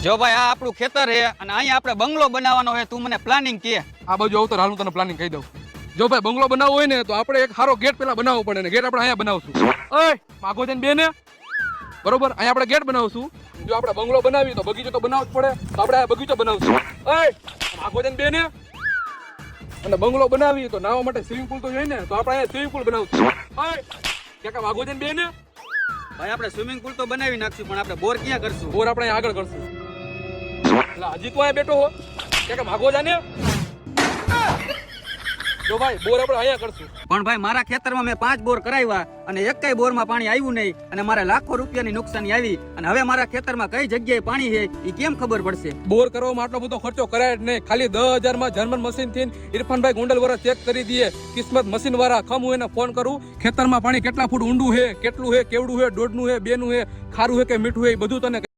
જો ભાઈ આ આપણું ખેતર છે અને અહીંયા આપણે બંગલો બનાવવાનો છે. તું મને પ્લાનિંગ કે. આ બાજુ આવતો હાલ હું તને પ્લાનિંગ કહી દઉં. જો ભાઈ બંગલો બનાવવો હોય ને તો આપણે એક સારો ગેટ પેલા બનાવવો પડે ને ગેટ આપણે અહીંયા બનાવશું. ઓય માગો જઈને બે ને બરોબર અહીંયા આપણે ગેટ બનાવશું. જો આપણે બંગલો બનાવી તો બગીચો તો બનાવવો જ પડે તો આપણે આ બગીચો બનાવશું. ઓય માગો જઈને બે ને અને બંગલો બનાવી તો નાવા માટે સ્વિમિંગ પુલ તો જોઈએ ને તો આપણે અહીંયા સ્વિમિંગ પુલ બનાવશું. ઓય કાકા માગો જઈને બે ને ભાઈ આપણે સ્વિમિંગ પુલ તો બનાવી નાખશું પણ આપણે બોર ક્યાં કરશું? બોર આપણે અહીંયા આગળ કરશું. એટલે હજી તો અહીંયા બેઠો હો કાકા માગો જાને. જો ભાઈ બોર આપણે અહીંયા કરશું. પણ ભાઈ મારા ખેતરમાં મેં 5 બોર કરાવ્યા અને એકેય બોરમાં પાણી આવ્યું નહીં અને મારે લાખો રૂપિયાની નુકસાની આવી અને હવે મારા ખેતરમાં કઈ જગ્યાએ પાણી છે એ કેમ ખબર પડશે? બોર કરવામાં આટલો બધો ખર્ચો કરાય જ નહીં. ખાલી 10,000 માં જર્મન મશીન થી ઇરફાનભાઈ ગોંડલ વાળા ચેક કરી દઈએ. કિસ્મત મશીન વાળા ખમ હું એને ફોન કરું. ખેતરમાં પાણી કેટલા ફૂટ ઊંડું છે, કેટલું છે, કેવડું છે, 1.5 નું છે, 2 નું છે, ખારું છે કે મીઠું છે એ બધું તને